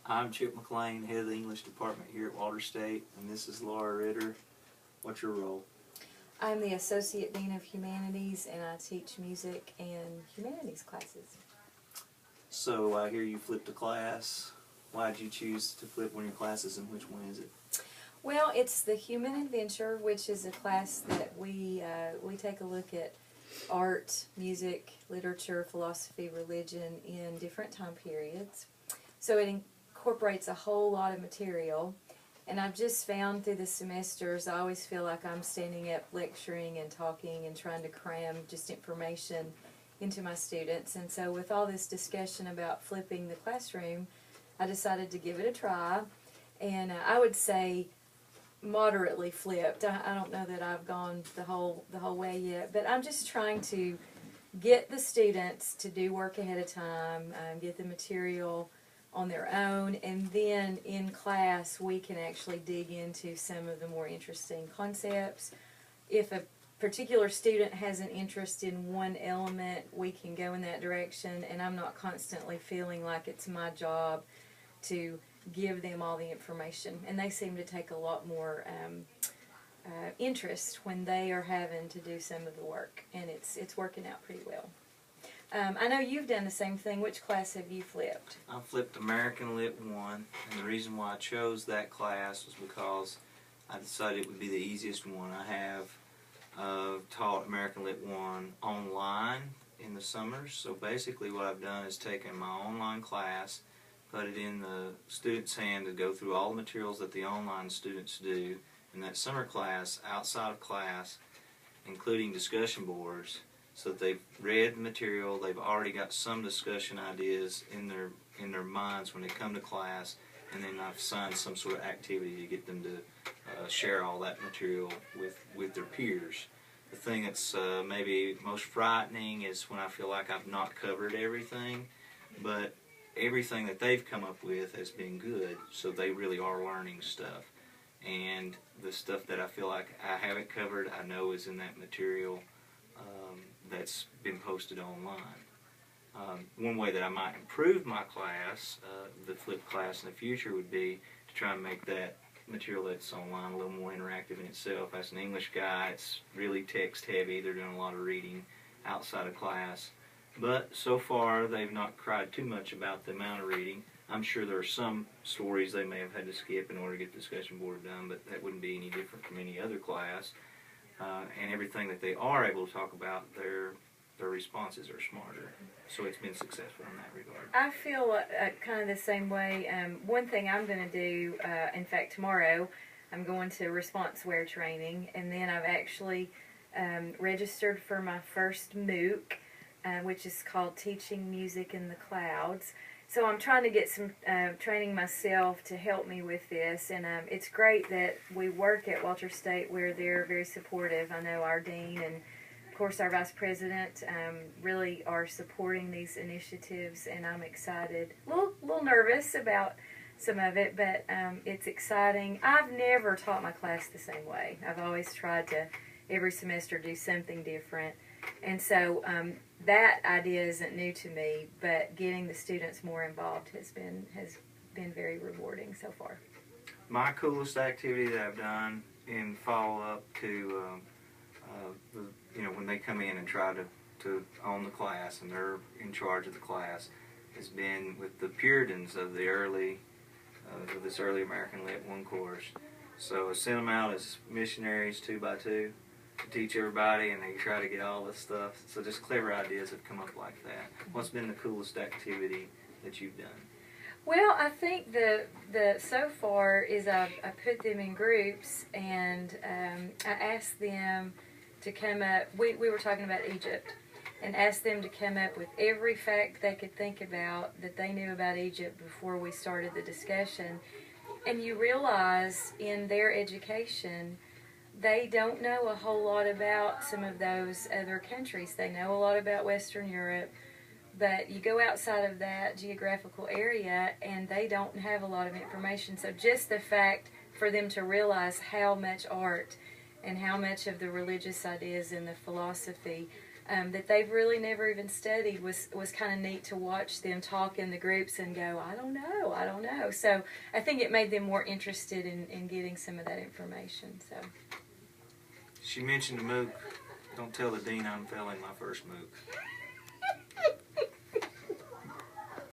I'm Chip McLean, head of the English department here at Walter State, and this is Laura Ritter. What's your role? I'm the Associate Dean of Humanities, and I teach music and humanities classes. So I hear you flipped a class. Why did you choose to flip one of your classes, and which one is it? Well, it's the Human Adventure, which is a class that we take a look at art, music, literature, philosophy, religion in different time periods. So it incorporates a whole lot of material. And I've just found through the semesters, I always feel like I'm standing up lecturing and talking and trying to cram just information into my students. And so with all this discussion about flipping the classroom, I decided to give it a try. And I would say moderately flipped. I don't know that I've gone the whole way yet, but I'm just trying to get the students to do work ahead of time, get the material on their own, and then in class we can actually dig into some of the more interesting concepts. If a particular student has an interest in one element, we can go in that direction, and I'm not constantly feeling like it's my job to give them all the information. And they seem to take a lot more interest when they are having to do some of the work, and it's working out pretty well. I know you've done the same thing. Which class have you flipped? I flipped American Lit 1, and the reason why I chose that class was because I decided it would be the easiest one. I have taught American Lit 1 online in the summers, so basically what I've done is taken my online class, put it in the student's hand to go through all the materials that the online students do in that summer class, outside of class, including discussion boards, so that they've read the material, they've already got some discussion ideas in their minds when they come to class, and then I've assigned some sort of activity to get them to share all that material with their peers. The thing that's maybe most frightening is when I feel like I've not covered everything, but everything that they've come up with has been good, so they really are learning stuff. And the stuff that I feel like I haven't covered, I know is in that material that's been posted online. One way that I might improve my class, the flipped class in the future, would be to try and make that material that's online a little more interactive in itself. As an English guy, it's really text heavy. They're doing a lot of reading outside of class. But so far, they've not cried too much about the amount of reading. I'm sure there are some stories they may have had to skip in order to get the discussion board done, but that wouldn't be any different from any other class. And everything that they are able to talk about, their responses are smarter. So it's been successful in that regard. I feel kind of the same way. One thing I'm going to do, in fact tomorrow, I'm going to ResponseWare training, and then I've actually registered for my first MOOC, which is called Teaching Music in the Clouds. So I'm trying to get some training myself to help me with this, and it's great that we work at Walter State where they're very supportive. I know our dean and of course our vice president really are supporting these initiatives, and I'm excited. A little nervous about some of it, but it's exciting. I've never taught my class the same way. I've always tried to every semester do something different. And so that idea isn't new to me, but getting the students more involved has been very rewarding so far. My coolest activity that I've done in follow-up to when they come in and try to own the class and they're in charge of the class has been with the Puritans of the of this early American Lit 1 course. So I sent them out as missionaries 2 by 2. To teach everybody, and they try to get all this stuff. So just clever ideas have come up like that. What's been the coolest activity that you've done? Well, I think the so far is I put them in groups, and I asked them to come up. We were talking about Egypt, and asked them to come up with every fact they could think about that they knew about Egypt before we started the discussion. And you realize in their education, they don't know a whole lot about some of those other countries. They know a lot about Western Europe, but you go outside of that geographical area and they don't have a lot of information. So just the fact for them to realize how much art and how much of the religious ideas and the philosophy that they've really never even studied was kind of neat to watch them talk in the groups and go, I don't know. So I think it made them more interested in getting some of that information. So She mentioned the MOOC. Don't tell the dean I'm failing my first MOOC.